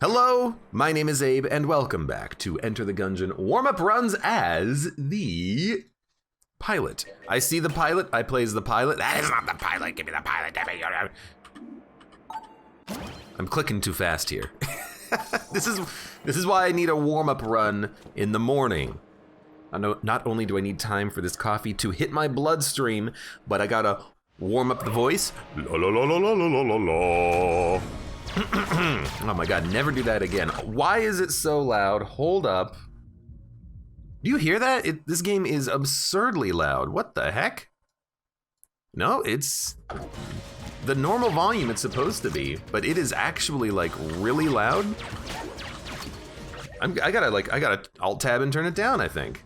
Hello, my name is Abe, and welcome back to Enter the Gungeon warm-up runs as the pilot. I see the pilot, I play as the pilot. That is not the pilot, give me the pilot. I'm clicking too fast here. This is why I need a warm-up run in the morning. I know not only do I need time for this coffee to hit my bloodstream, but I gotta warm up the voice. La la la la la la la la. Oh my god, never do that again. Why is it so loud? Hold up. Do you hear that? This game is absurdly loud. What the heck? No, it's the normal volume it's supposed to be, but it is actually like really loud. I gotta alt tab and turn it down, I think.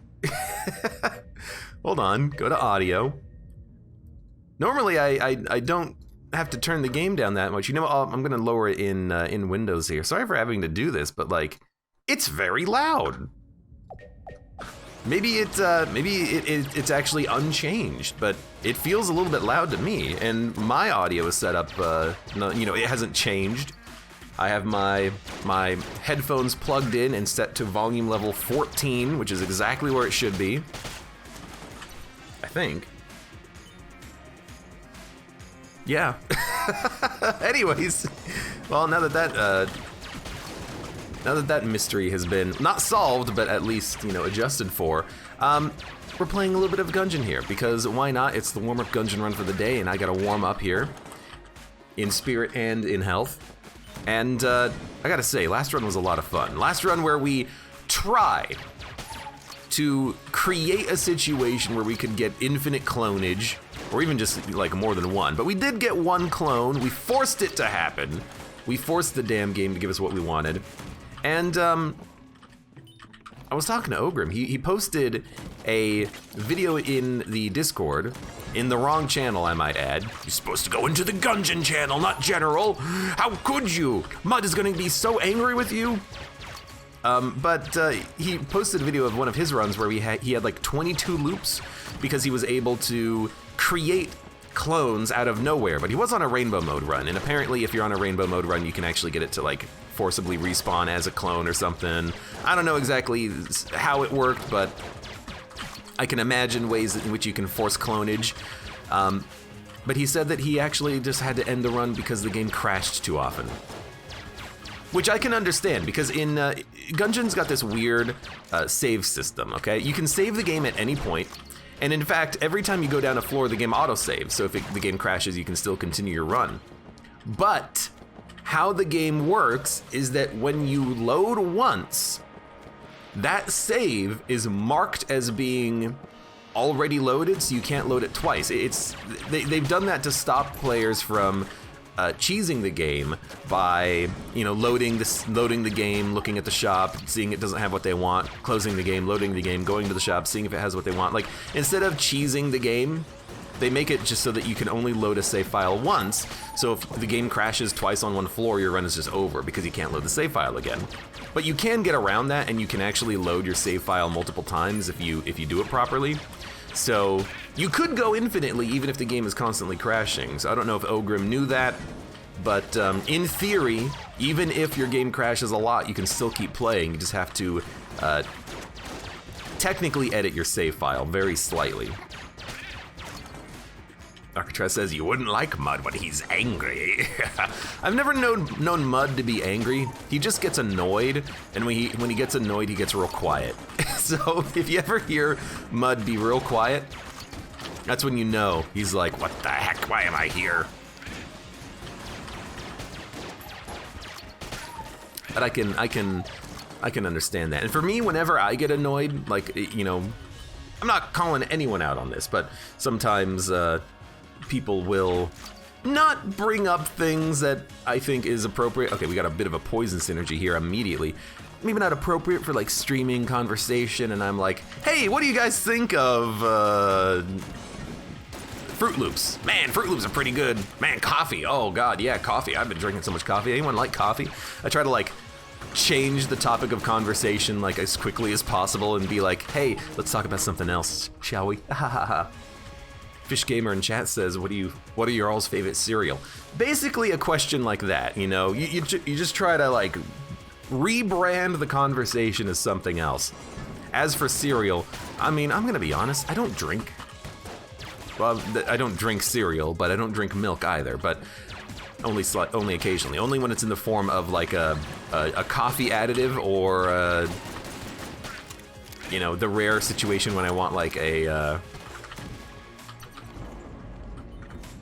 Hold on, go to audio. Normally I don't have to turn the game down that much. You know, I'm gonna lower it in Windows here. Sorry for having to do this, but like, it's very loud. Maybe it's actually unchanged, but it feels a little bit loud to me. And my audio is set up, it hasn't changed. I have my headphones plugged in and set to volume level 14, which is exactly where it should be. I think. Yeah. Anyways, well, now that mystery has been not solved, but at least, adjusted for, we're playing a little bit of Gungeon here, because why not? It's the warm-up Gungeon run for the day, and I gotta warm up here in spirit and in health. And I gotta say, last run was a lot of fun. Last run where we tried to create a situation where we could get infinite clonage, or even just like more than one. But we did get one clone. We forced it to happen. We forced the damn game to give us what we wanted. And I was talking to Ogrim. He posted a video in the Discord, in the wrong channel, I might add. You're supposed to go into the Gungeon channel, not General. How could you? Mud is gonna be so angry with you. But he posted a video of one of his runs where he had like 22 loops because he was able to create clones out of nowhere. But he was on a rainbow mode run, and apparently if you're on a rainbow mode run, you can actually get it to like forcibly respawn as a clone or something. I don't know exactly how it worked, but I can imagine ways in which you can force clonage. But he said that he actually just had to end the run because the game crashed too often. Which I can understand, because in Gungeon's got this weird save system, okay? You can save the game at any point, and in fact, every time you go down a floor, the game autosaves, so if the game crashes, you can still continue your run. But how the game works is that when you load once, that save is marked as being already loaded, so you can't load it twice. They've done that to stop players from cheesing the game by, loading the game, looking at the shop, seeing it doesn't have what they want, closing the game, loading the game, going to the shop, seeing if it has what they want. Like, instead of cheesing the game, they make it just so that you can only load a save file once. So if the game crashes twice on one floor, your run is just over because you can't load the save file again. But you can get around that, and you can actually load your save file multiple times if you do it properly. So you could go infinitely even if the game is constantly crashing. So I don't know if Ogrim knew that, but in theory, even if your game crashes a lot, you can still keep playing. You just have to technically edit your save file very slightly. Architress says you wouldn't like Mud when he's angry. I've never known Mud to be angry. He just gets annoyed, and when he gets annoyed, he gets real quiet. So if you ever hear Mud be real quiet, that's when you know he's like, what the heck, why am I here? But I can understand that. And for me, whenever I get annoyed, like, I'm not calling anyone out on this, but sometimes people will not bring up things that I think is appropriate. Okay, we got a bit of a poison synergy here immediately. Maybe not appropriate for like streaming conversation, and I'm like, hey, what do you guys think of Fruit Loops? Man, Fruit Loops are pretty good. Man, coffee, oh god, yeah, coffee. I've been drinking so much coffee. Anyone like coffee? I try to like change the topic of conversation like as quickly as possible and be like, hey, let's talk about something else, shall we? Ha ha ha. Fish Gamer in chat says, what are your all's favorite cereal? Basically a question like that, you just try to like Rebrand the conversation as something else. As for cereal, I mean, I'm gonna be honest, I don't drink. Well, I don't drink cereal, but I don't drink milk either, but only occasionally. Only when it's in the form of like a coffee additive or, you know, the rare situation when I want like a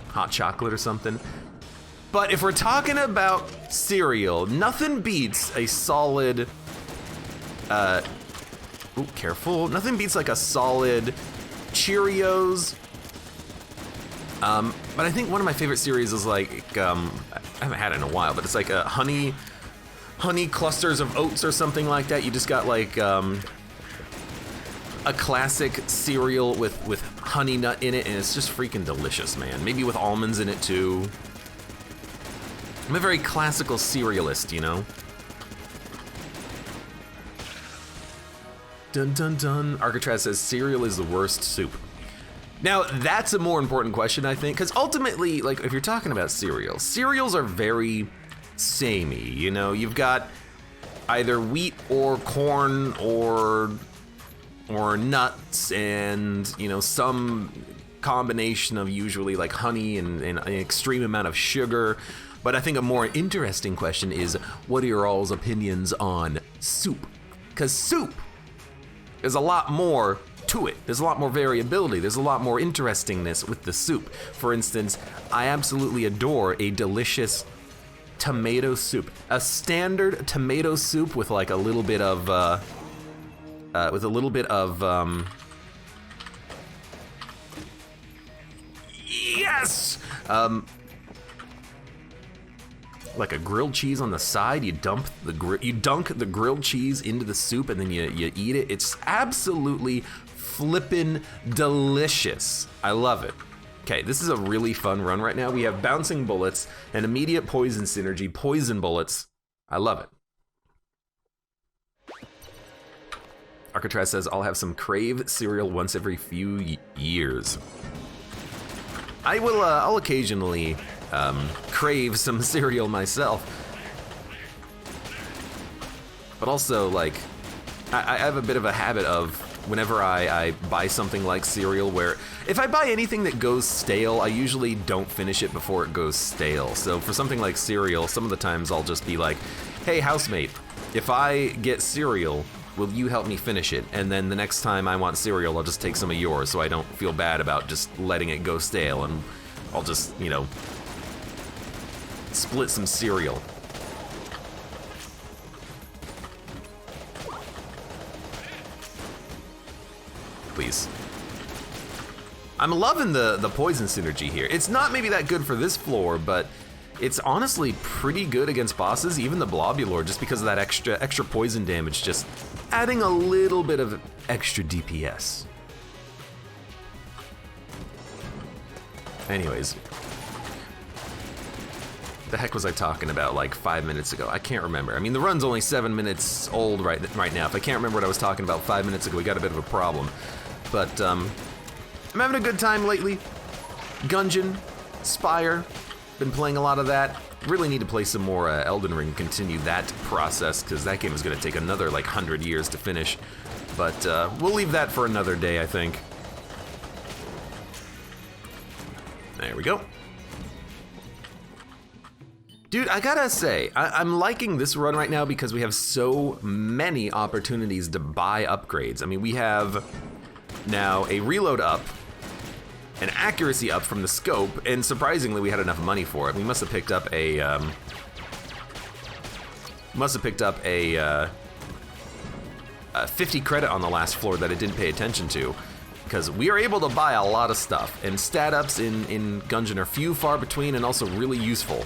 hot chocolate or something. But if we're talking about cereal, nothing beats a solid, ooh, careful. Nothing beats like a solid Cheerios. But I think one of my favorite cereals is like, I haven't had it in a while, but it's like a honey clusters of oats or something like that. You just got like, a classic cereal with honey nut in it, and it's just freaking delicious, man. Maybe with almonds in it too. I'm a very classical cerealist, you know? Dun dun dun. Arcatraz says cereal is the worst soup. Now, that's a more important question, I think, because ultimately, like, if you're talking about cereals are very samey, you know? You've got either wheat or corn or nuts and, you know, some combination of usually like honey and an extreme amount of sugar. But I think a more interesting question is, what are your all's opinions on soup? Because soup is a lot more to it. There's a lot more variability. There's a lot more interestingness with the soup. For instance, I absolutely adore a delicious tomato soup. A standard tomato soup with like a little bit of, yes! Like a grilled cheese on the side, you dunk the grilled cheese into the soup and then you eat it. It's absolutely flippin' delicious. I love it. Okay, this is a really fun run right now. We have bouncing bullets and immediate poison synergy, poison bullets. I love it. Arcatraz says, I'll have some Crave cereal once every few years. I will, I'll occasionally crave some cereal myself. But also, like, I have a bit of a habit of whenever I buy something like cereal where if I buy anything that goes stale, I usually don't finish it before it goes stale. So for something like cereal, some of the times I'll just be like, hey, housemate, if I get cereal, will you help me finish it? And then the next time I want cereal, I'll just take some of yours so I don't feel bad about just letting it go stale, and I'll just, you know, split some cereal. Please. I'm loving the poison synergy here. It's not maybe that good for this floor, but it's honestly pretty good against bosses, even the Blobulor, just because of that extra poison damage, just adding a little bit of extra DPS. Anyways. The heck was I talking about like 5 minutes ago? I can't remember. I mean, the run's only 7 minutes old right now. If I can't remember what I was talking about 5 minutes ago, we got a bit of a problem. But I'm having a good time lately. Gungeon, Spire, been playing a lot of that. Really need to play some more Elden Ring, continue that process, because that game is going to take another like 100 years to finish. But we'll leave that for another day, I think. There we go. Dude, I gotta say, I'm liking this run right now because we have so many opportunities to buy upgrades. I mean, we have now a reload up, an accuracy up from the scope, and surprisingly, we had enough money for it. We must have picked up a, 50 credit on the last floor that I didn't pay attention to, because we are able to buy a lot of stuff, and stat ups in Gungeon are few, far between, and also really useful.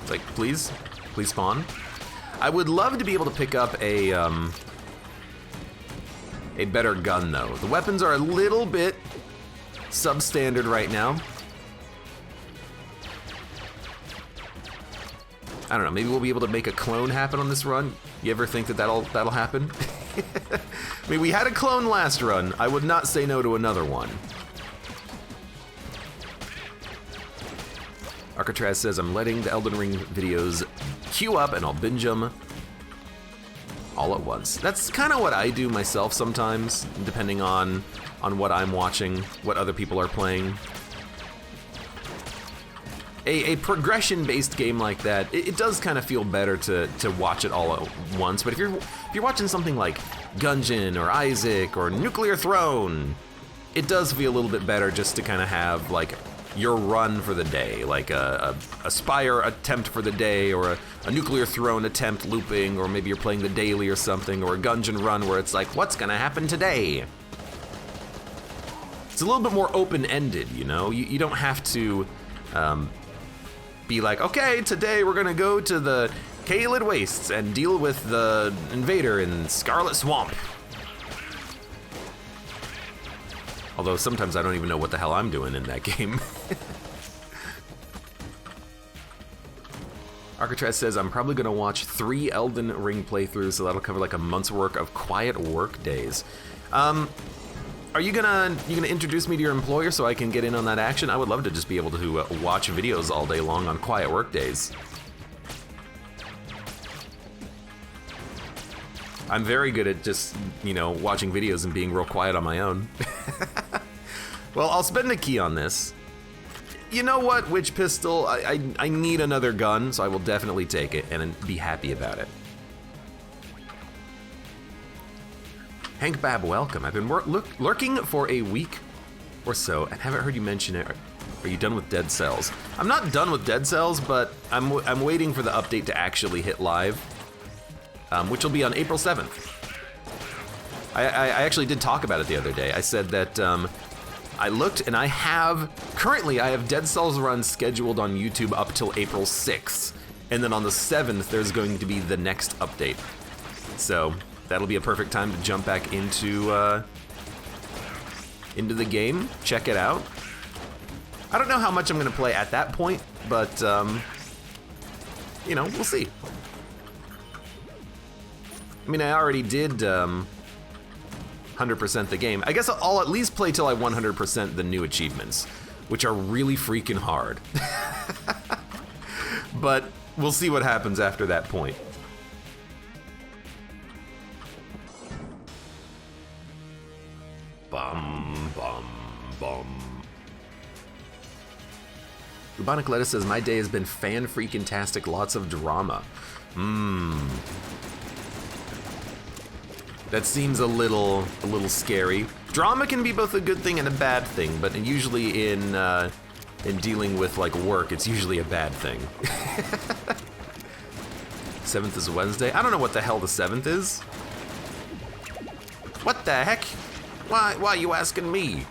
It's like, please spawn. I would love to be able to pick up a better gun though. The weapons are a little bit substandard right now. I don't know, maybe we'll be able to make a clone happen on this run. You ever think that that'll happen? I mean, we had a clone last run. I would not say no to another one. Arcatraz says, I'm letting the Elden Ring videos queue up and I'll binge them all at once. That's kind of what I do myself sometimes, depending on what I'm watching, what other people are playing. A progression-based game like that, it does kind of feel better to watch it all at once. But if you're watching something like Gungeon or Isaac or Nuclear Throne, it does feel a little bit better just to kind of have like your run for the day, like a Spire attempt for the day, or a Nuclear Throne attempt looping, or maybe you're playing the daily or something, or a Gungeon run where it's like, what's gonna happen today? It's a little bit more open-ended, you know? You don't have to be like, okay, today we're gonna go to the Caelid Wastes and deal with the invader in Scarlet Swamp. Although sometimes I don't even know what the hell I'm doing in that game. Arcatraz says, I'm probably gonna watch 3 Elden Ring playthroughs, so that'll cover like a month's work of quiet work days. Are you gonna introduce me to your employer so I can get in on that action? I would love to just be able to watch videos all day long on quiet work days. I'm very good at just, you know, watching videos and being real quiet on my own. Well, I'll spend a key on this. You know what, Witch Pistol? I need another gun, so I will definitely take it and be happy about it. Hank Bab, welcome. I've been lurking for a week or so and haven't heard you mention it. Are you done with Dead Cells? I'm not done with Dead Cells, but I'm waiting for the update to actually hit live, which will be on April 7th. I actually did talk about it the other day. I said that I looked and currently I have Dead Cells runs scheduled on YouTube up till April 6th. And then on the 7th, there's going to be the next update. So that'll be a perfect time to jump back into the game, check it out. I don't know how much I'm gonna play at that point, but you know, we'll see. I mean, I already did 100% the game. I guess I'll at least play till I 100% the new achievements, which are really freaking hard. But we'll see what happens after that point. Bum, bum, bum. Bubonic Lettuce says, my day has been fan-freaking-tastic, lots of drama. That seems a little scary. Drama can be both a good thing and a bad thing, but usually in dealing with like work, it's usually a bad thing. 7th is Wednesday. I don't know what the hell the 7th is. What the heck? Why are you asking me?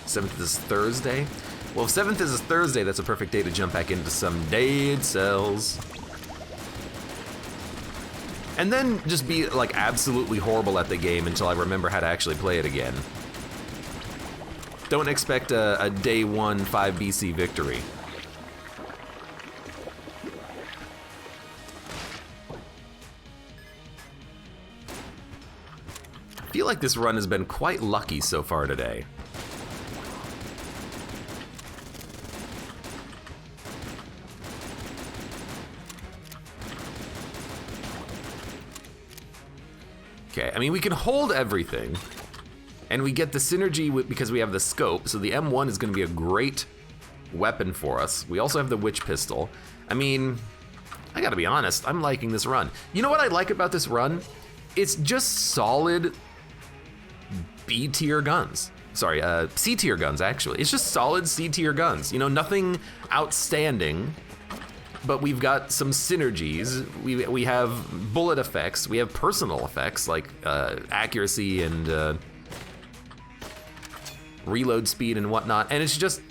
Seventh is Thursday. Well, if 7th is a Thursday, that's a perfect day to jump back into some Dead Cells. And then just be like absolutely horrible at the game until I remember how to actually play it again. Don't expect a day 1 5 BC victory. I feel like this run has been quite lucky so far today. Okay, I mean, we can hold everything, and we get the synergy because we have the scope, so the M1 is going to be a great weapon for us. We also have the Witch Pistol. I mean, I gotta be honest, I'm liking this run. You know what I like about this run? It's just solid B-tier guns. Sorry, C-tier guns, actually. It's just solid C-tier guns. You know, nothing outstanding, but we've got some synergies. We have bullet effects. We have personal effects like accuracy and reload speed and whatnot. And it's just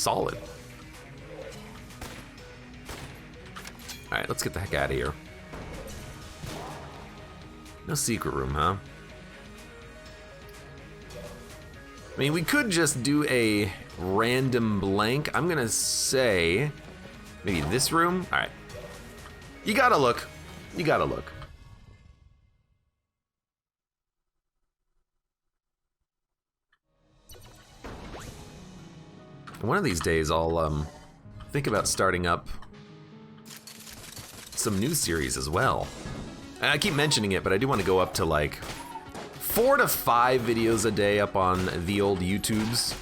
solid. All right, let's get the heck out of here. No secret room, huh? I mean, we could just do a random blank. I'm gonna say maybe this room. All right. You gotta look. You gotta look. One of these days I'll think about starting up some new series as well. And I keep mentioning it, but I do want to go up to like 4 to 5 videos a day up on the old YouTubes.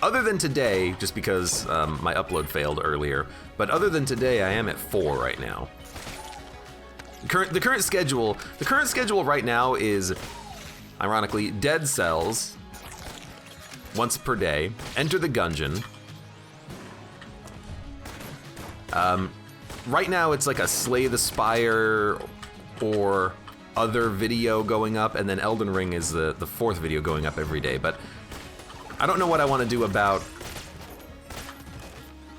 Other than today, just because my upload failed earlier, but other than today, I am at 4 right now. The current schedule right now is, ironically, Dead Cells once per day, Enter the Gungeon. Right now it's like a Slay the Spire or other video going up, and then Elden Ring is the 4th video going up every day, but I don't know what I want to do about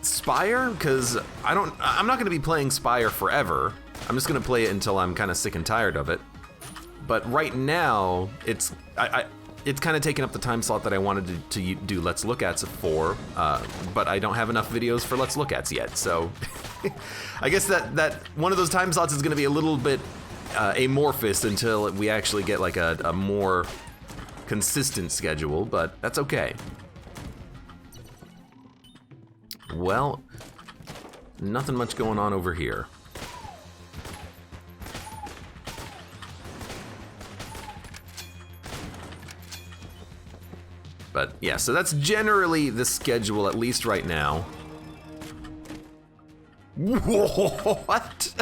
Spire, because I'm not going to be playing Spire forever. I'm just going to play it until I'm kind of sick and tired of it. But right now, it's kind of taking up the time slot that I wanted to do Let's Look Ats for, but I don't have enough videos for Let's Look Ats yet, so I guess that one of those time slots is going to be a little bit amorphous until we actually get like a more consistent schedule, but that's okay. Well, nothing much going on over here. But yeah, so that's generally the schedule, at least right now. What?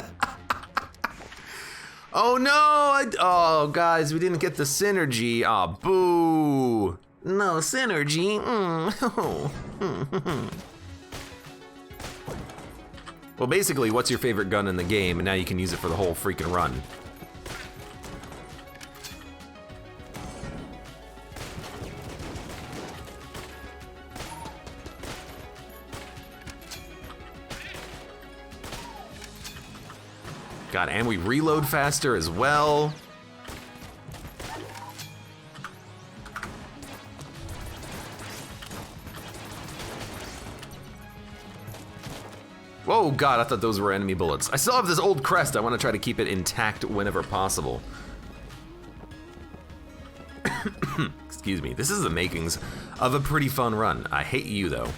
Oh no! Oh, guys, we didn't get the synergy. Aw, oh, boo! No synergy. Well, basically, what's your favorite gun in the game? And now you can use it for the whole freaking run. God, and we reload faster as well. Whoa, God, I thought those were enemy bullets. I still have this old crest. I want to try to keep it intact whenever possible. Excuse me. This is the makings of a pretty fun run. I hate you, though.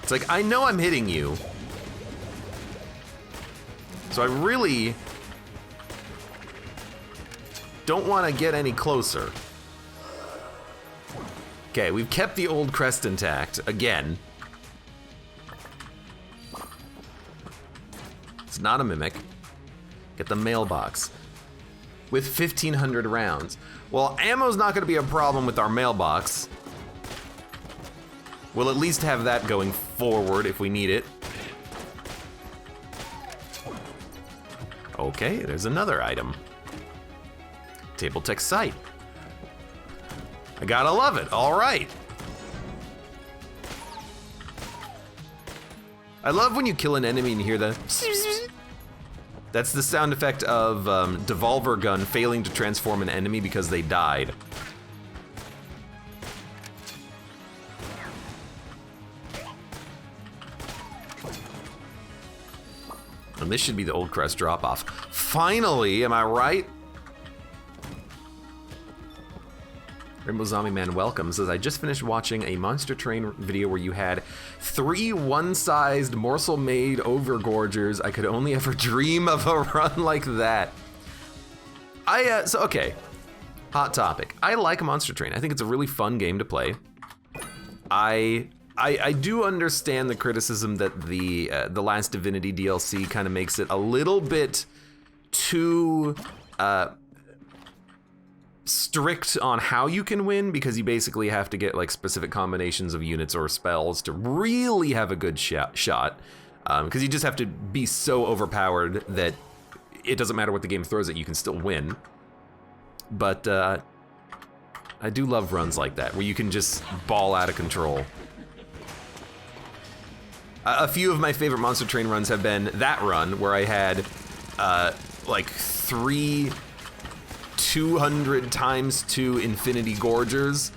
It's like, I know I'm hitting you, so I really don't want to get any closer. Okay, we've kept the old crest intact, again. It's not a mimic. Get the mailbox. With 1,500 rounds. Well, ammo's not gonna be a problem with our mailbox. We'll at least have that going forward if we need it. Okay, there's another item. Table tech site. I gotta love it, all right. I love when you kill an enemy and you hear the That's the sound effect of Devolver Gun failing to transform an enemy because they died. And this should be the old crest drop-off. Finally, am I right? Rainbow Zombie Man Welcome says, I just finished watching a Monster Train video where you had 3 one-sized morsel-made overgorgers. I could only ever dream of a run like that. So okay, hot topic. I like Monster Train. I think it's a really fun game to play. I do understand the criticism that the Last Divinity DLC kind of makes it a little bit too strict on how you can win, because you basically have to get like specific combinations of units or spells to really have a good shot. Because you just have to be so overpowered that it doesn't matter what the game throws at you, can still win. But I do love runs like that, where you can just ball out of control. A few of my favorite Monster Train runs have been that run, where I had like 3 200 × 2 Infinity Gorgers.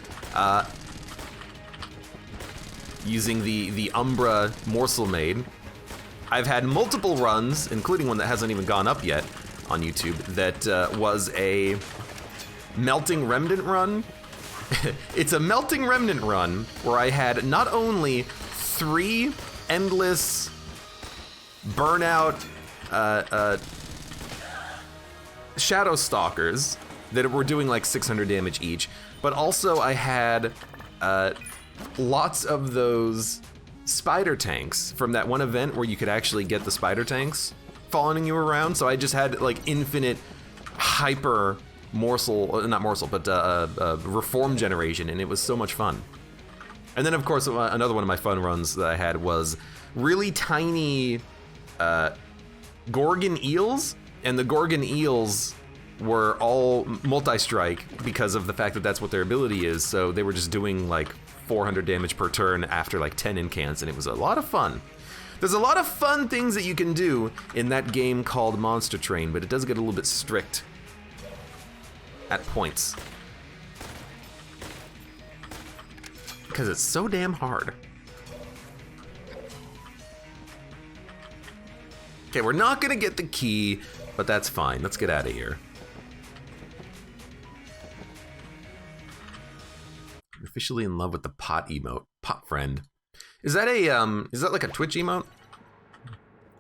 using the Umbra morsel made. I've had multiple runs, including one that hasn't even gone up yet on YouTube, that was a melting remnant run. It's a melting remnant run where I had not only 3 endless burnout Shadow Stalkers that were doing like 600 damage each, but also I had lots of those spider tanks from that one event where you could actually get the spider tanks following you around. So I just had like infinite hyper morsel, not morsel, but reform generation, and it was so much fun. And then of course another one of my fun runs that I had was really tiny Gorgon eels, and the Gorgon eels were all multi-strike because of the fact that that's what their ability is, so they were just doing like 400 damage per turn after like 10 incants, and it was a lot of fun. There's a lot of fun things that you can do in that game called Monster Train, but it does get a little bit strict at points. Because it's so damn hard. Okay, we're not gonna get the key, but that's fine. Let's get out of here. I'm officially in love with the pot emote. Pot friend. Is that like a Twitch emote?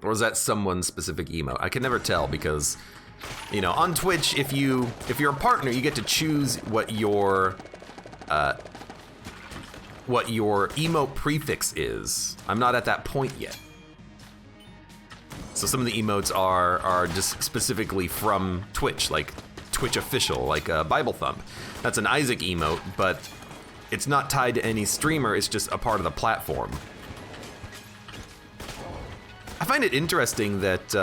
Or is that someone's specific emote? I can never tell because, you know, on Twitch, if you're a partner, you get to choose what your emote prefix is. I'm not at that point yet. So some of the emotes are just specifically from Twitch, like Twitch official, like Bible Thump. That's an Isaac emote, but it's not tied to any streamer, it's just a part of the platform. I find it interesting that,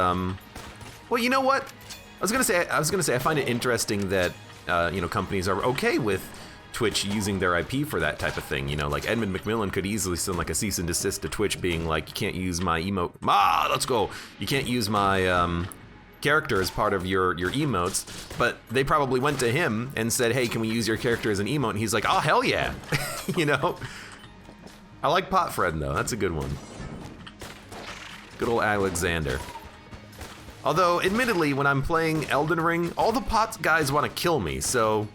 well, you know what? I was gonna say I find it interesting that, you know, companies are okay with Twitch using their IP for that type of thing. You know, like Edmund McMillan could easily send like a cease and desist to Twitch being like, you can't use my emote. Let's go. You can't use my character as part of your emotes, but they probably went to him and said, hey, can we use your character as an emote? And he's like, oh, hell yeah. You know? I like Pot Friend though, that's a good one. Good old Alexander. Although, admittedly, when I'm playing Elden Ring, all the pot guys want to kill me, so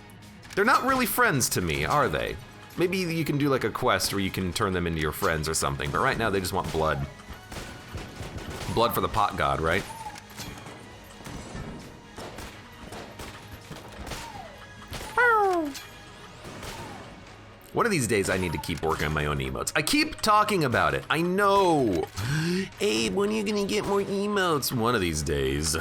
they're not really friends to me, are they? Maybe you can do like a quest where you can turn them into your friends or something, but right now they just want blood. Blood for the pot god, right? One of these days I need to keep working on my own emotes. I keep talking about it, I know. Abe, when are you gonna get more emotes? One of these days.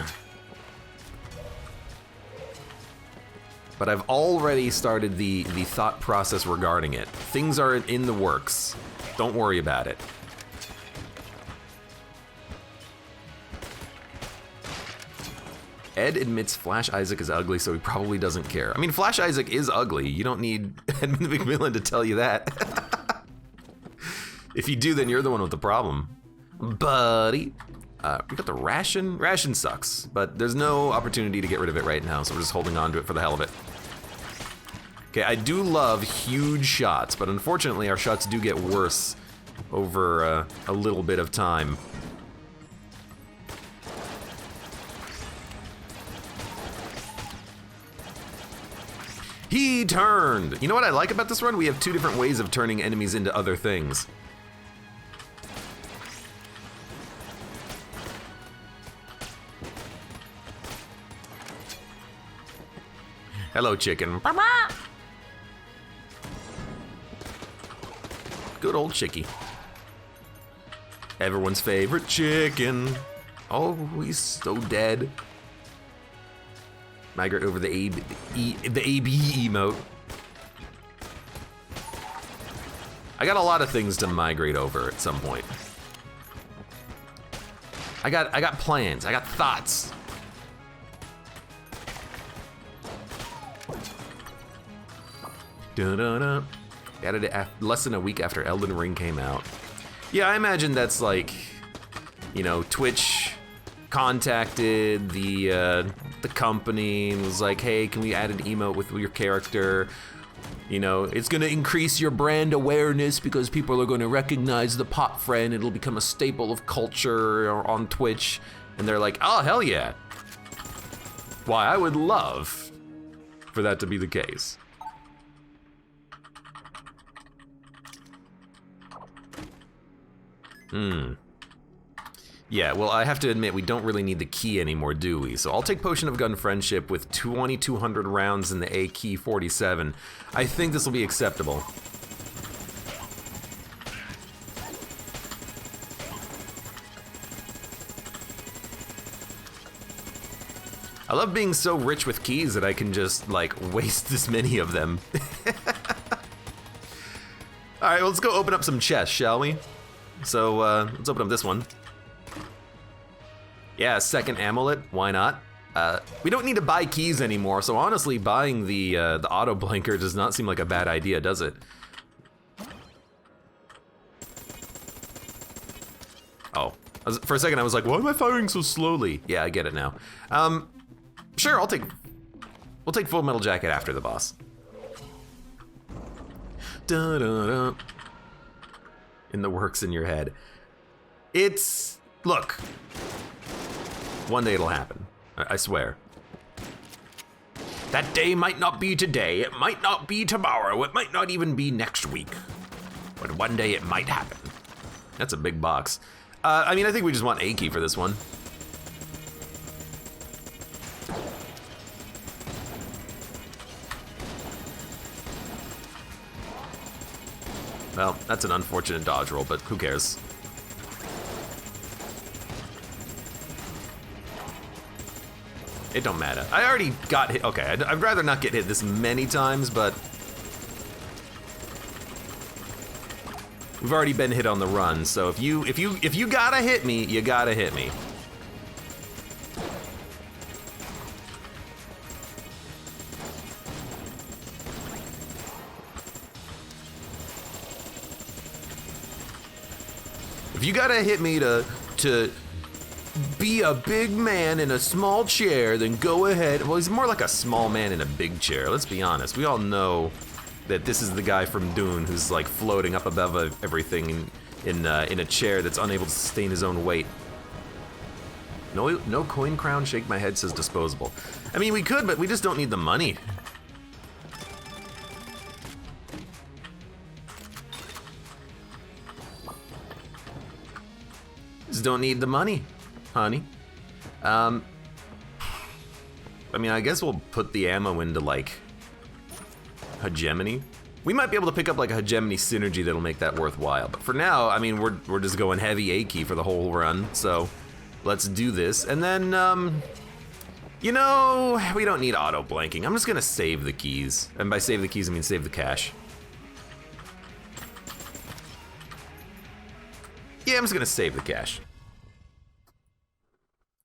But I've already started the thought process regarding it. Things are in the works. Don't worry about it. Ed admits Flash Isaac is ugly, so he probably doesn't care. I mean, Flash Isaac is ugly. You don't need Edmund McMillan to tell you that. If you do, then you're the one with the problem. Buddy. We got the ration. Ration sucks, but there's no opportunity to get rid of it right now, so we're just holding on to it for the hell of it. Okay, I do love huge shots, but unfortunately our shots do get worse over a little bit of time. He turned! You know what I like about this run? We have 2 different ways of turning enemies into other things. Hello, chicken. Good old chickie. Everyone's favorite chicken. Oh, he's so dead. Migrate over the AB emote. I got a lot of things to migrate over at some point. I got plans. I got thoughts. Dun-dun-dun. Added it less than a week after Elden Ring came out. Yeah, I imagine that's like, you know, Twitch contacted the company and was like, hey, can we add an emote with your character? You know, it's gonna increase your brand awareness because people are gonna recognize the pot friend. It'll become a staple of culture on Twitch. And they're like, oh, hell yeah. Why, I would love for that to be the case. Yeah, well, I have to admit, we don't really need the key anymore, do we? So I'll take Potion of Gun Friendship with 2,200 rounds in the AK-47. I think this will be acceptable. I love being so rich with keys that I can just, like, waste this many of them. Alright, well, let's go open up some chests, shall we? So, let's open up this one. Yeah, second amulet, why not? We don't need to buy keys anymore, so honestly, buying the auto blinker does not seem like a bad idea, does it? Oh, for a second I was like, why am I firing so slowly? Yeah, I get it now. Sure, we'll take Full Metal Jacket after the boss. Dun, dun, dun. In the works in your head. Look. One day it'll happen. I swear. That day might not be today, it might not be tomorrow, it might not even be next week. But one day it might happen. That's a big box. I mean, I think we just want a key for this one. Well, that's an unfortunate dodge roll, but who cares? It don't matter. I already got hit. Okay, I'd rather not get hit this many times, but we've already been hit on the run. So if you gotta hit me, you gotta hit me. If you gotta hit me to be a big man in a small chair, then go ahead. Well, he's more like a small man in a big chair. Let's be honest. We all know that this is the guy from Dune who's like floating up above everything in a chair that's unable to sustain his own weight. No coin crown. Shake my head says disposable. I mean, we could, but we just don't need the money. Just don't need the money, honey. I mean, I guess we'll put the ammo into like hegemony. We might be able to pick up like a hegemony synergy that'll make that worthwhile. But for now, I mean, we're just going heavy A key for the whole run. So let's do this. And then, you know, we don't need auto blanking. I'm just gonna save the keys. And by save the keys, I mean save the cash. Yeah, I'm just gonna save the cash.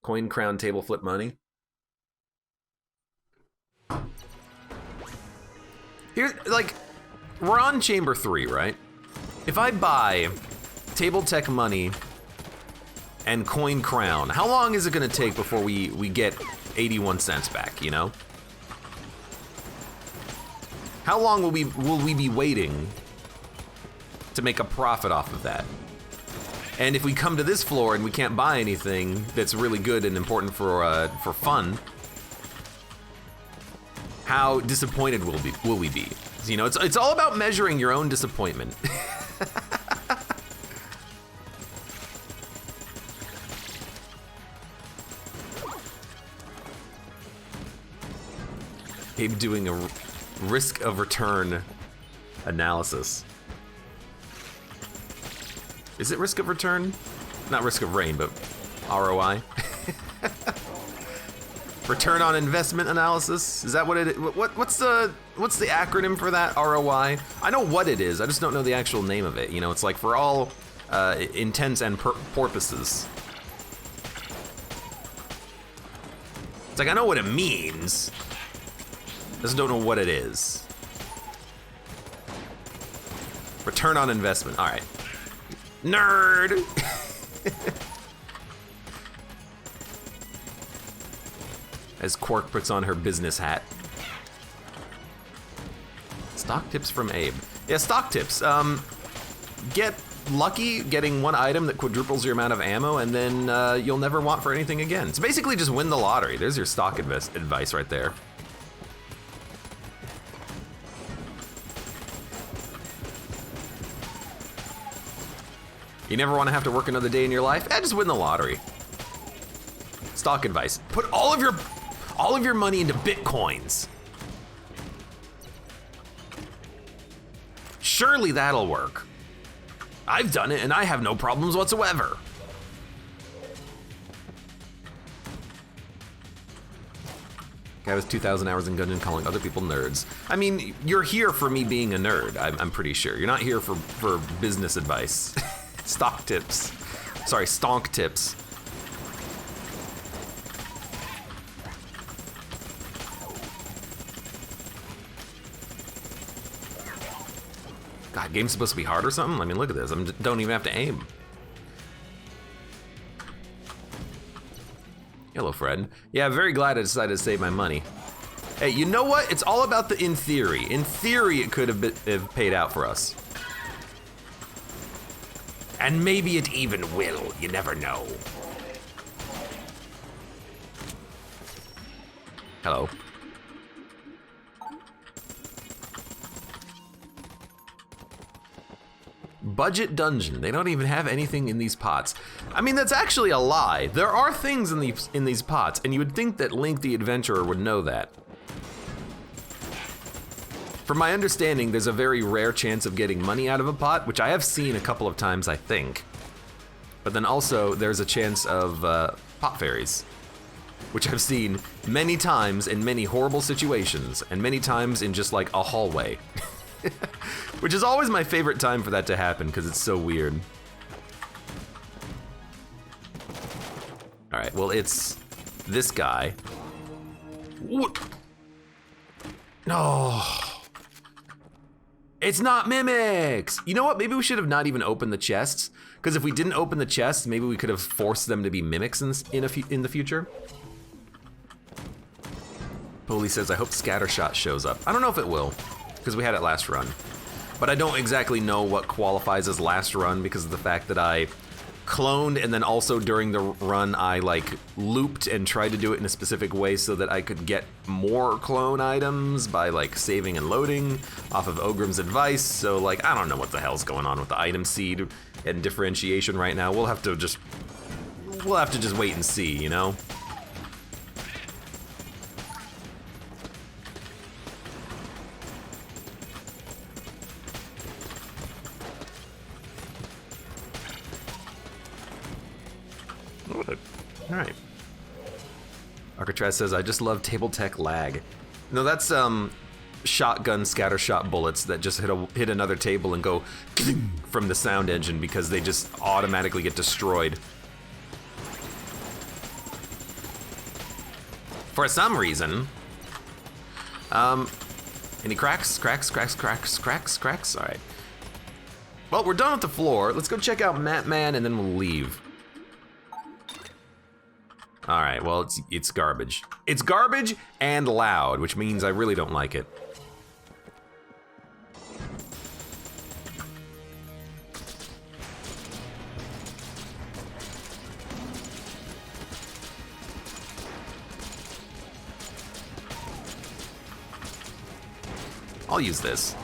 Coin, crown, table, flip money. Here, like, we're on chamber 3, right? If I buy table tech money and coin crown, how long is it gonna take before we get 81 cents back, you know? How long will we be waiting to make a profit off of that? And if we come to this floor and we can't buy anything that's really good and important for fun, how disappointed will we be? You know, it's all about measuring your own disappointment. Abe doing a risk of return analysis. Is it risk of return? Not risk of rain, but ROI. Return on investment analysis? Is that what it is? What's the acronym for that? ROI? I know what it is, I just don't know the actual name of it. You know, it's like for all intents and purposes. It's like I know what it means, I just don't know what it is. Return on investment, all right. Nerd! As Quark puts on her business hat. Stock tips from Abe. Yeah, stock tips. Get lucky getting one item that quadruples your amount of ammo, and then you'll never want for anything again. So basically just win the lottery. There's your stock advice right there. You never want to have to work another day in your life? Just win the lottery. Stock advice. Put all of your money into Bitcoins. Surely that'll work. I've done it and I have no problems whatsoever. Guy was 2,000 hours in Gungeon calling other people nerds. I mean, you're here for me being a nerd, I'm pretty sure. You're not here for business advice. Stock tips. Sorry, stonk tips. God, game's supposed to be hard or something? I mean, look at this. I don't even have to aim. Hello, Fred. Yeah, I'm very glad I decided to save my money. Hey, you know what? It's all about the in theory. In theory, it could have paid out for us. And maybe it even will. You never know. Hello. Budget dungeon. They don't even have anything in these pots. I mean, that's actually a lie. There are things in these pots, and you would think that Link the Adventurer would know that. From my understanding, there's a very rare chance of getting money out of a pot, which I have seen a couple of times, I think. But then also, there's a chance of pot fairies, which I've seen many times in many horrible situations, and many times in just like a hallway. Which is always my favorite time for that to happen, because it's so weird. All right, well, it's this guy. What? No. It's not mimics. You know what? Maybe we should have not even opened the chests, because if we didn't open the chests, maybe we could have forced them to be mimics in the future. Polly says, I hope Scattershot shows up. I don't know if it will, because we had it last run. But I don't exactly know what qualifies as last run because of the fact that I cloned, and then also during the run I like looped and tried to do it in a specific way so that I could get more clone items by like saving and loading off of Ogrim's advice. So like, I don't know what the hell's going on with the item seed and differentiation right now. We'll have to just wait and see, you know? All right. Arcatraz says, I just love table tech lag. No, that's shotgun scattershot bullets that just hit another table and go from the sound engine because they just automatically get destroyed. For some reason. Any cracks? Cracks? All right. Well, we're done with the floor. Let's go check out Man and then we'll leave. All right, well, it's garbage. It's garbage and loud, which means I really don't like it. I'll use this.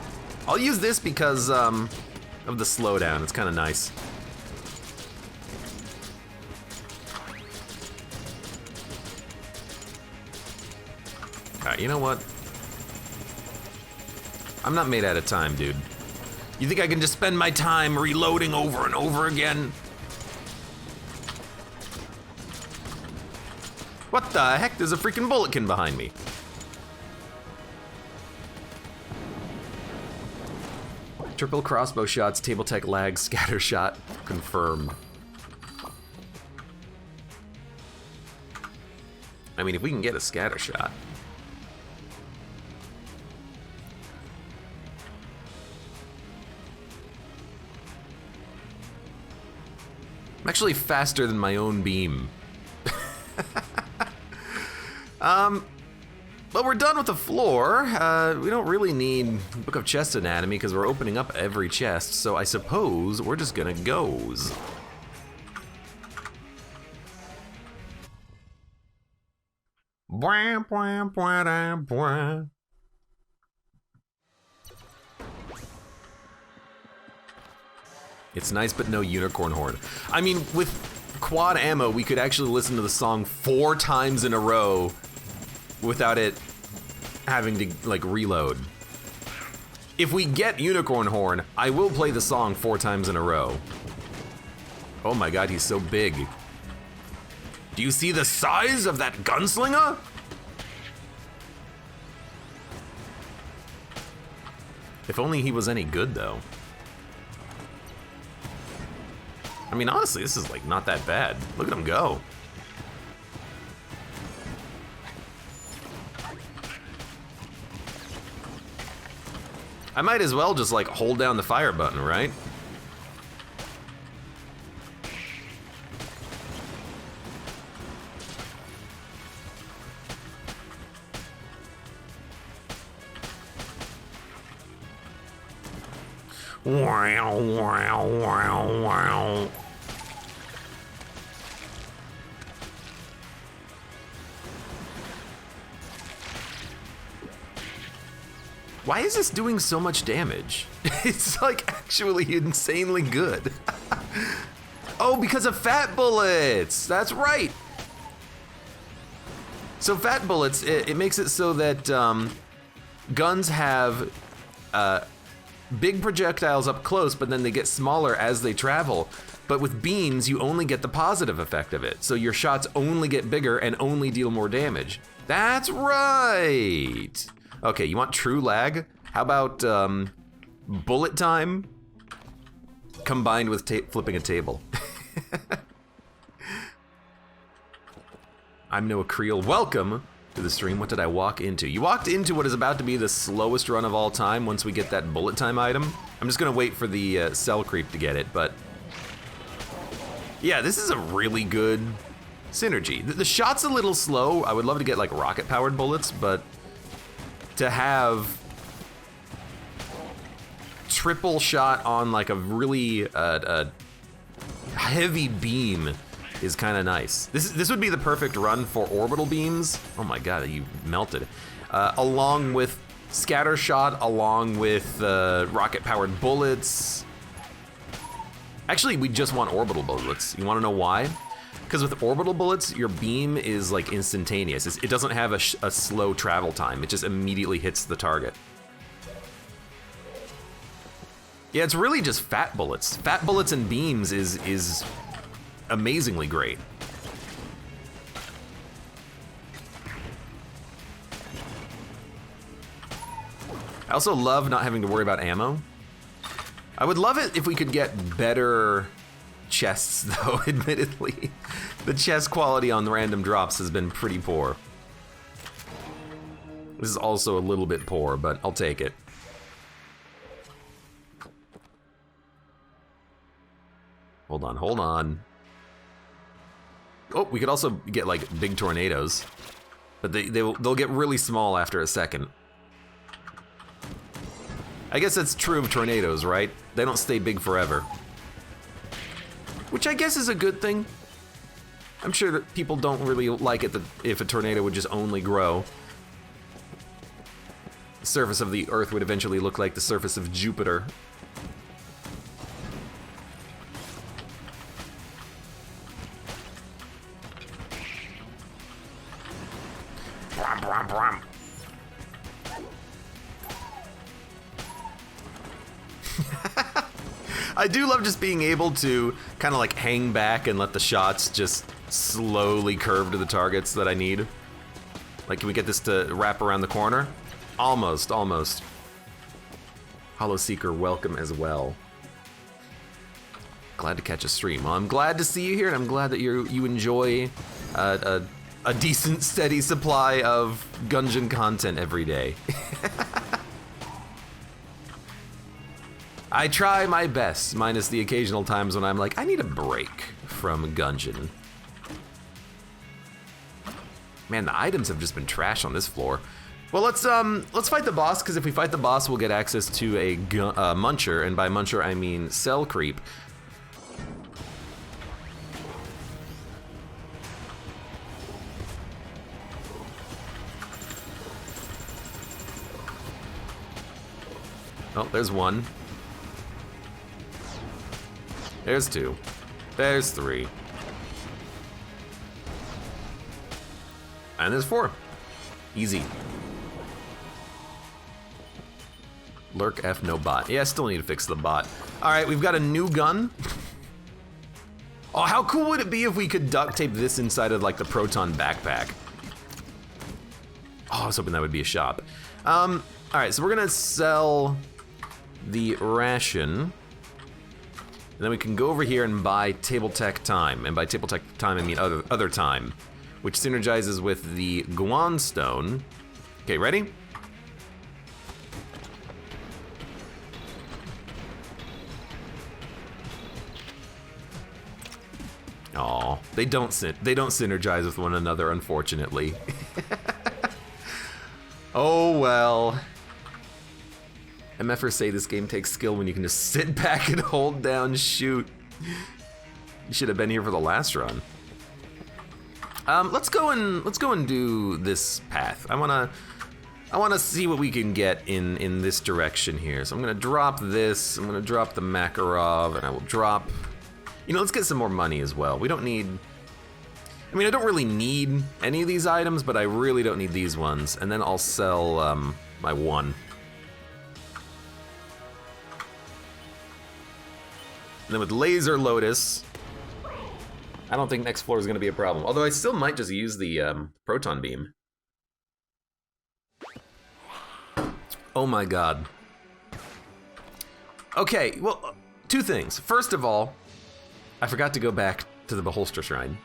I'll use this because of the slowdown. It's kind of nice. Alright, you know what? I'm not made out of time, dude. You think I can just spend my time reloading over and over again? What the heck? There's a freaking bulletkin behind me. Triple crossbow shots, table tech lag, scatter shot, confirmed. I mean, if we can get a scatter shot. I'm actually faster than my own beam. But we're done with the floor. We don't really need Book of Chest Anatomy because we're opening up every chest, so I suppose we're just gonna goes. Bwah, bwah, bwah, da, bwah. It's nice, but no unicorn horn. I mean, with quad ammo, we could actually listen to the song 4 times in a row without it having to, like, reload. If we get unicorn horn, I will play the song 4 times in a row. Oh my god, he's so big. Do you see the size of that gunslinger? If only he was any good, though. I mean, honestly, this is, like, not that bad. Look at him go. I might as well just, like, hold down the fire button, right? Wow, wow, wow, wow. Why is this doing so much damage? It's like actually insanely good. Oh, because of fat bullets. That's right. So fat bullets, it makes it so that guns have big projectiles up close, but then they get smaller as they travel. But with beams, you only get the positive effect of it. So your shots only get bigger and only deal more damage. That's right. Okay, you want true lag? How about bullet time combined with flipping a table? I'm Noah Creel. Welcome to the stream. What did I walk into? You walked into what is about to be the slowest run of all time once we get that bullet time item. I'm just gonna wait for the cell creep to get it, but yeah, this is a really good synergy. The shot's a little slow. I would love to get like rocket powered bullets, but to have triple shot on like a really heavy beam is kind of nice. This would be the perfect run for orbital beams. Oh my god, you melted. Along with scatter shot, along with rocket-powered bullets. Actually, we just want orbital bullets. You want to know why? Because with orbital bullets, your beam is like instantaneous. It doesn't have a slow travel time. It just immediately hits the target. Yeah, it's really just fat bullets. Fat bullets and beams is amazingly great. I also love not having to worry about ammo. I would love it if we could get better chests, though, admittedly. The chest quality on the random drops has been pretty poor. This is also a little bit poor, but I'll take it. Hold on, hold on. Oh, we could also get like big tornadoes, but they'll get really small after a second. I guess that's true of tornadoes, right? They don't stay big forever. Which I guess is a good thing. I'm sure that people don't really like it if a tornado would just only grow. The surface of the Earth would eventually look like the surface of Jupiter. Brum, brum, brum. I do love just being able to kind of like hang back and let the shots just slowly curve to the targets that I need. Like, can we get this to wrap around the corner? Almost, almost. Hollow Seeker, welcome as well. Glad to catch a stream. Well, I'm glad to see you here, and I'm glad that you enjoy a decent, steady supply of Gungeon content every day. I try my best, minus the occasional times when I'm like, I need a break from Gungeon. Man, the items have just been trash on this floor. Well, let's fight the boss, because if we fight the boss, we'll get access to a muncher, and by muncher I mean cell creep. Oh, there's one. There's two. There's three. And there's four. Easy. Lurk F no bot. Yeah, I still need to fix the bot. All right, we've got a new gun. Oh, how cool would it be if we could duct tape this inside of like the Proton backpack? Oh, I was hoping that would be a shop. All right, so we're gonna sell the ration. And then we can go over here and buy table tech time. And by table tech time, I mean other time, which synergizes with the Guan stone. Okay, ready? Aw, they don't synergize with one another, unfortunately. Oh well. MFers say this game takes skill when you can just sit back and hold down shoot. You should have been here for the last run. Let's go and do this path. I wanna see what we can get in this direction here. So I'm gonna drop this. I'm gonna drop the Makarov, and I will drop. You know, let's get some more money as well. We don't need. I mean, I don't really need any of these items, but I really don't need these ones. And then I'll sell my one. And then with Laser Lotus, I don't think next floor is going to be a problem. Although I still might just use the Proton Beam. Oh my god. Okay, well, two things. First of all, I forgot to go back to the Beholster Shrine.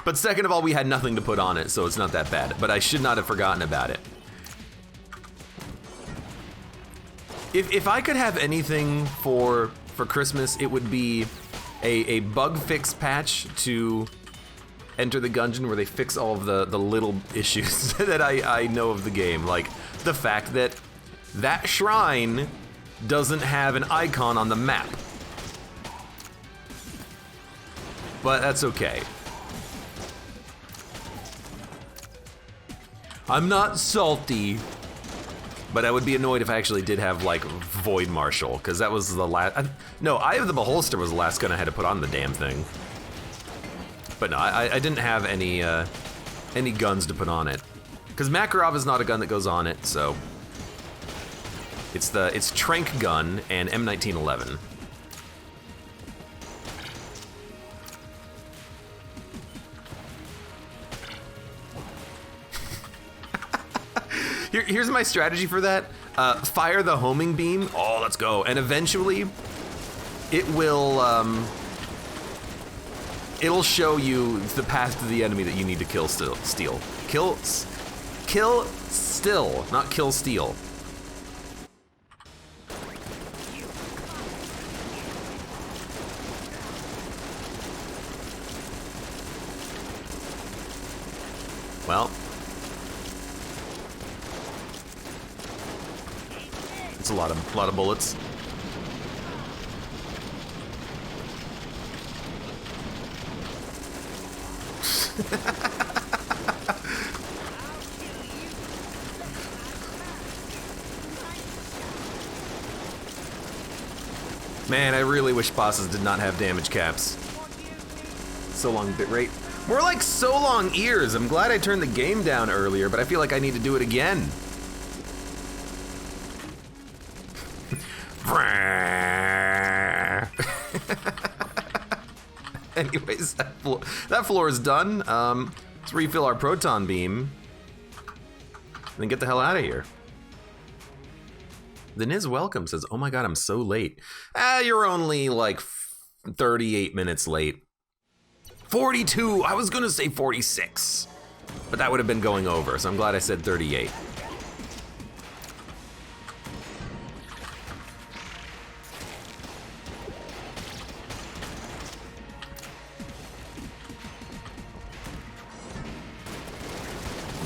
But second of all, we had nothing to put on it, so it's not that bad. But I should not have forgotten about it. If I could have anything for Christmas, it would be a bug fix patch to Enter the Gungeon where they fix all of the little issues that I know of the game. Like the fact that that shrine doesn't have an icon on the map. But that's okay. I'm not salty, but I would be annoyed if I actually did have like Void Marshal, because that was the last. No, Eye of the Beholster was the last gun I had to put on the damn thing. But no, I didn't have any guns to put on it, because Makarov is not a gun that goes on it, so it's Trank gun and M1911. Here's my strategy for that. Fire the homing beam. Oh, let's go. And eventually, it will it'll show you the path to the enemy that you need to kill steal. Kill still, not kill steal. Well, it's a lot of bullets. Man, I really wish bosses did not have damage caps. So long bitrate. More like so long ears. I'm glad I turned the game down earlier, but I feel like I need to do it again. Anyways, that floor is done. Let's refill our proton beam and then get the hell out of here. The Niz Welcome says, oh my god, I'm so late. You're only like 38 minutes late. 42, I was gonna say 46, but that would have been going over, so I'm glad I said 38.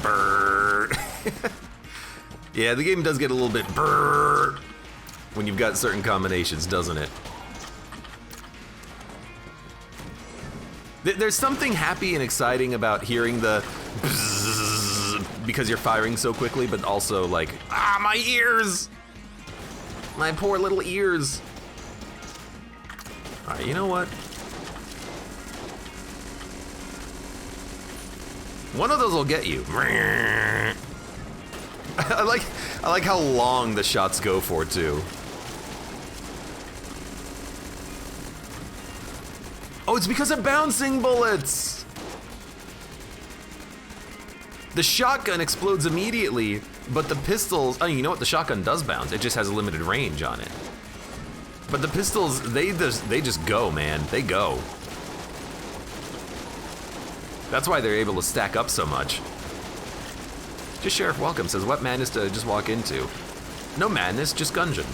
Brrr. Yeah, the game does get a little bit brrr when you've got certain combinations, doesn't it? There's something happy and exciting about hearing the bzzz because you're firing so quickly, but also like, ah, my ears! My poor little ears. All right, you know what? One of those will get you. I like how long the shots go for too. Oh, it's because of bouncing bullets! The shotgun explodes immediately, but the pistols, oh, you know what? The shotgun does bounce. It just has a limited range on it. But the pistols, they just go, man. They go. That's why they're able to stack up so much. Just Sheriff Welcome says, what madness did I just walk into? No madness, just Gungeon.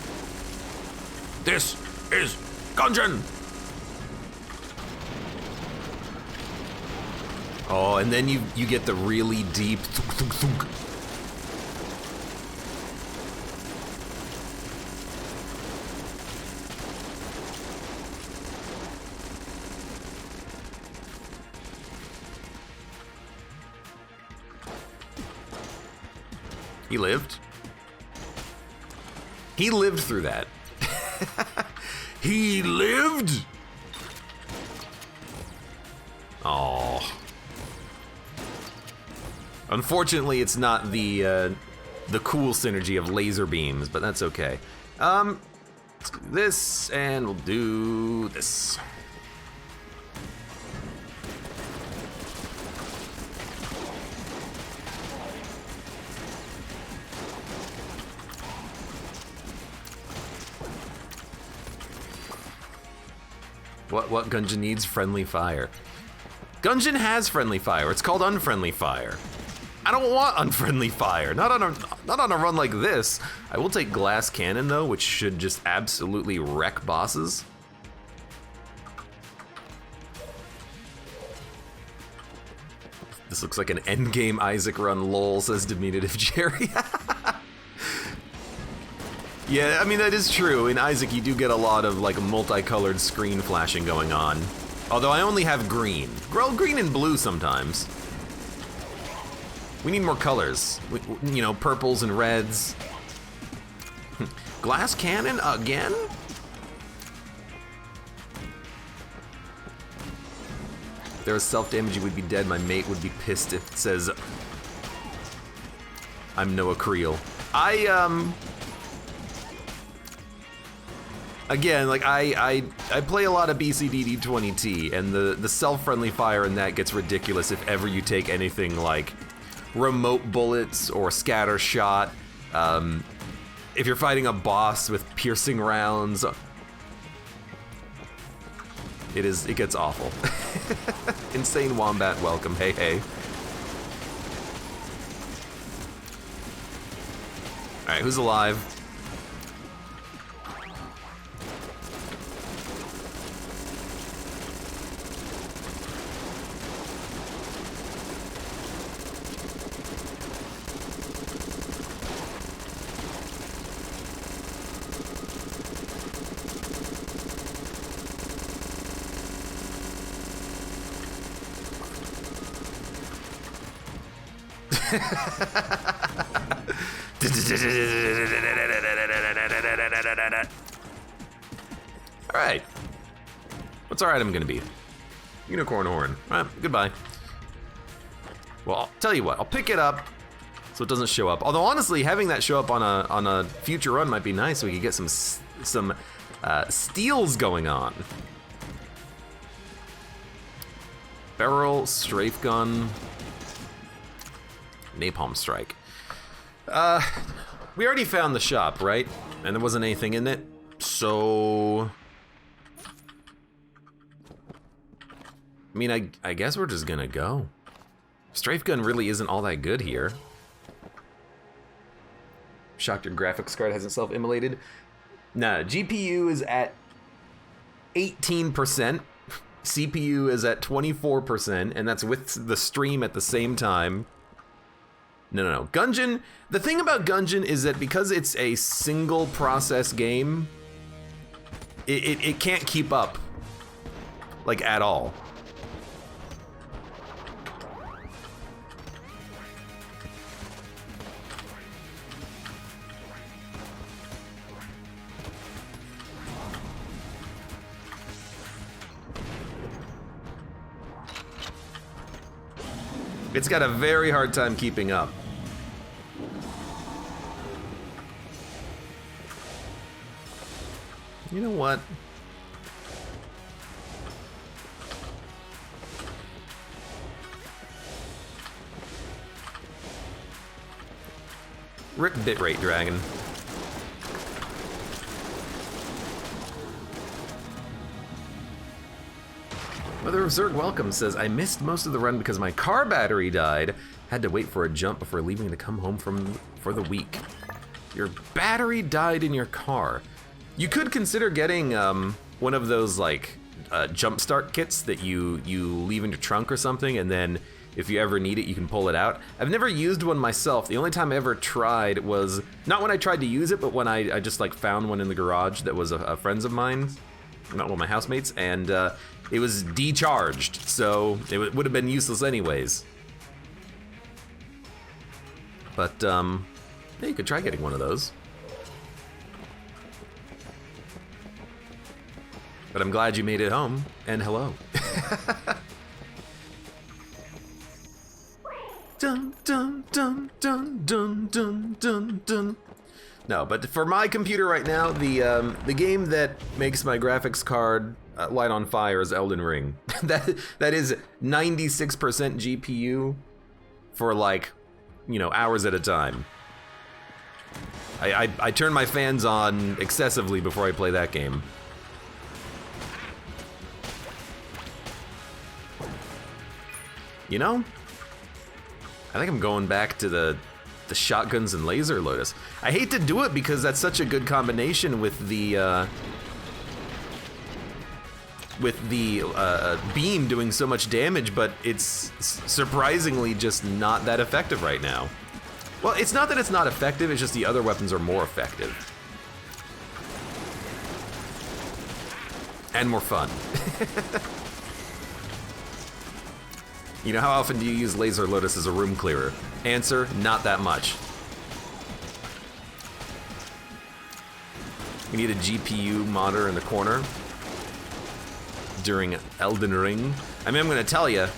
This is Gungeon! Oh, and then you get the really deep thunk, thunk, thunk. He lived. He lived through that. He lived? Oh. Unfortunately, it's not the cool synergy of laser beams, but that's okay. Let's do this, and we'll do this. What Gungeon needs? Friendly fire. Gungeon has friendly fire. It's called unfriendly fire. I don't want unfriendly fire. Not on a run like this. I will take glass cannon though, which should just absolutely wreck bosses. This looks like an endgame Isaac run, lol, says Diminutive Jerry. Yeah, I mean, that is true. In Isaac, you do get a lot of, like, multicolored screen flashing going on. Although I only have green. Well, green and blue sometimes. We need more colors. You know, purples and reds. Glass cannon again? If there was self-damage, you would be dead. My mate would be pissed. It says, I'm Noah Creel. Again, like, I play a lot of BCDD20T, and the self-friendly fire in that gets ridiculous if ever you take anything like remote bullets or scatter shot. If you're fighting a boss with piercing rounds, it gets awful. Insane Wombat, welcome, hey hey. All right, who's alive? Alright. What's our item gonna be? Unicorn horn. Alright, goodbye. Well, I'll tell you what, I'll pick it up so it doesn't show up. Although honestly, having that show up on a future run might be nice so we could get some steals going on. Barrel, strafe gun, napalm strike. We already found the shop, right? And there wasn't anything in it, so I mean, I guess we're just gonna go. Strafe gun really isn't all that good here. Shocked your graphics card hasn't self-immolated. Nah, GPU is at 18%. CPU is at 24%, and that's with the stream at the same time. No. Gungeon, the thing about Gungeon is that because it's a single process game, it can't keep up, like, at all. It's got a very hard time keeping up. You know what? Rip bitrate, Dragon. Mother of Zerg Welcome says, I missed most of the run because my car battery died. Had to wait for a jump before leaving to come home for the week. Your battery died in your car. You could consider getting one of those like jump start kits that you leave in your trunk or something, and then if you ever need it, you can pull it out. I've never used one myself. The only time I ever tried was, not when I tried to use it, but when I just like found one in the garage that was a friend's of mine, not one of my housemates, and it was decharged, so it would have been useless anyways. But, yeah, you could try getting one of those. But I'm glad you made it home, and hello. Dun, dun, dun, dun, dun, dun, dun, dun. No, but for my computer right now, the game that makes my graphics card light on fire is Elden Ring. that is 96% GPU for like, you know, hours at a time. I turn my fans on excessively before I play that game. You know, I think I'm going back to the shotguns and laser lotus. I hate to do it because that's such a good combination with the beam doing so much damage, but it's surprisingly just not that effective right now. Well, it's not that it's not effective, it's just the other weapons are more effective. And more fun. You know, how often do you use Laser Lotus as a room clearer? Answer, not that much. We need a GPU monitor in the corner during Elden Ring. I mean, I'm gonna tell you,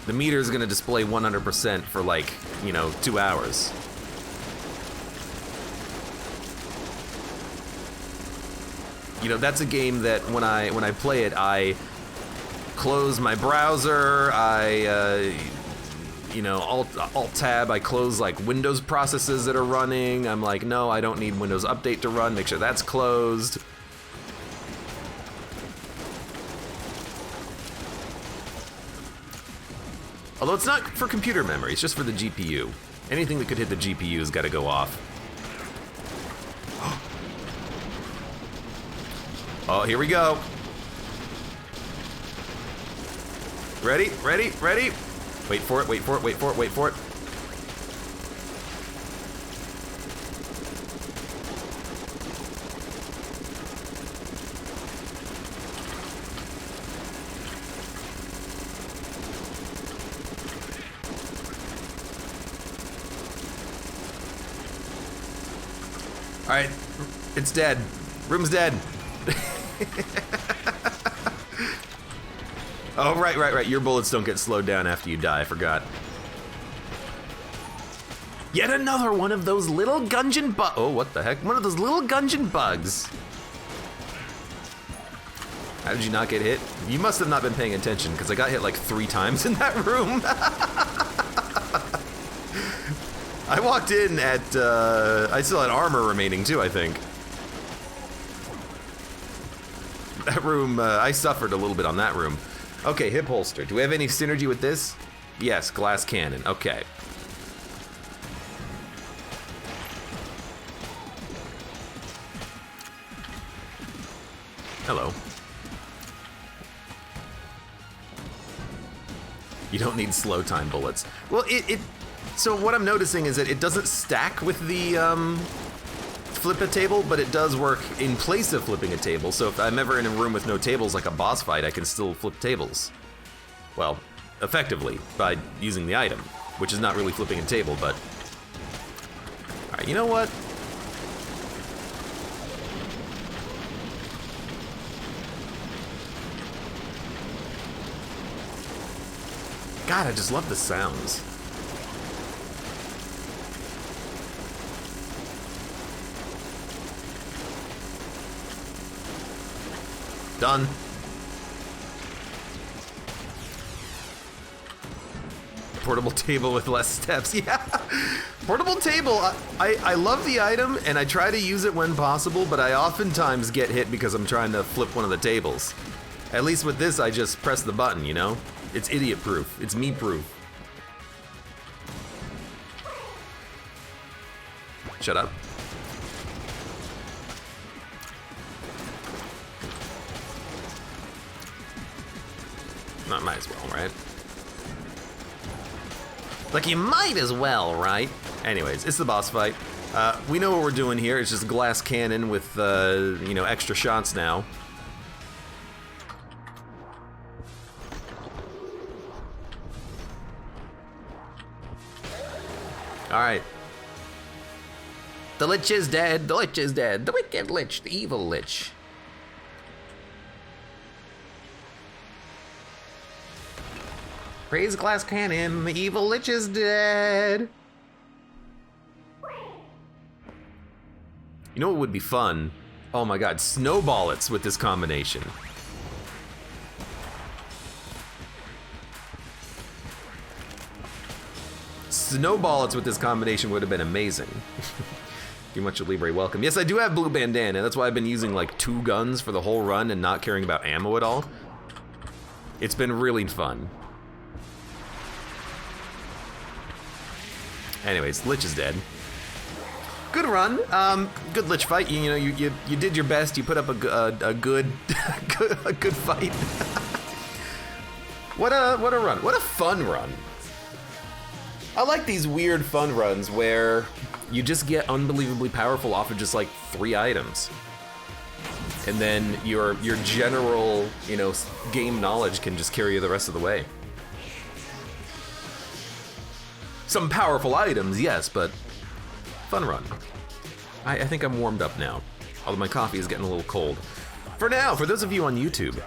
the meter is gonna display 100% for like, you know, 2 hours. You know, that's a game that when I play it, I close my browser, you know, alt tab, I close like Windows processes that are running. I'm like, no, I don't need Windows Update to run, make sure that's closed. Although it's not for computer memory, it's just for the GPU. Anything that could hit the GPU has got to go off. Oh, here we go. Ready, ready, ready. Wait for it, wait for it, wait for it, wait for it. All right, it's dead. Room's dead. Oh, right. Your bullets don't get slowed down after you die, I forgot. Yet another one of those little Gungeon bugs. Oh, what the heck? One of those little Gungeon bugs. How did you not get hit? You must have not been paying attention, because I got hit like 3 times in that room. I walked in at, I still had armor remaining too, I think. That room, I suffered a little bit on that room. Okay, hip holster. Do we have any synergy with this? Yes, glass cannon. Okay. Hello. You don't need slow time bullets. Well, So what I'm noticing is that it doesn't stack with the flip a table, but it does work in place of flipping a table. So if I'm ever in a room with no tables, like a boss fight, I can still flip tables. Well, effectively, by using the item, which is not really flipping a table, but... Alright, you know what? God, I just love the sounds. Done. Portable table with less steps. Yeah. Portable table. I love the item and I try to use it when possible, but I oftentimes get hit because I'm trying to flip one of the tables. At least with this, I just press the button, you know? It's idiot proof. It's me proof. Shut up. Might as well, right? Like, you might as well, right? Anyways, it's the boss fight. We know what we're doing here. It's just glass cannon with, you know, extra shots now. Alright. The Lich is dead. The Lich is dead. The wicked Lich. The evil Lich. Praise glass cannon, the evil Lich is dead. You know what would be fun? Oh my god, snowball it's with this combination. Snowball it's with this combination would have been amazing. Too much Libre, welcome. Yes, I do have blue bandana. That's why I've been using like 2 guns for the whole run and not caring about ammo at all. It's been really fun. Anyways, Lich is dead. Good run. Good Lich fight. You know, you did your best. You put up a good fight. What a run. What a fun run. I like these weird fun runs where you just get unbelievably powerful off of just like 3 items. And then your general, you know, game knowledge can just carry you the rest of the way. Some powerful items, yes, but fun run. I think I'm warmed up now, although my coffee is getting a little cold. For now, for those of you on YouTube,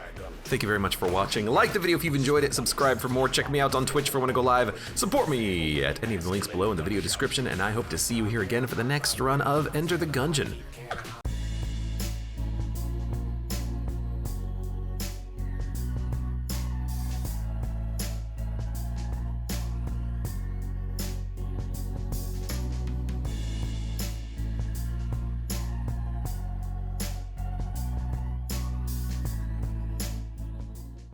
thank you very much for watching. Like the video if you've enjoyed it, subscribe for more, check me out on Twitch for when I go live, support me at any of the links below in the video description, and I hope to see you here again for the next run of Enter the Gungeon.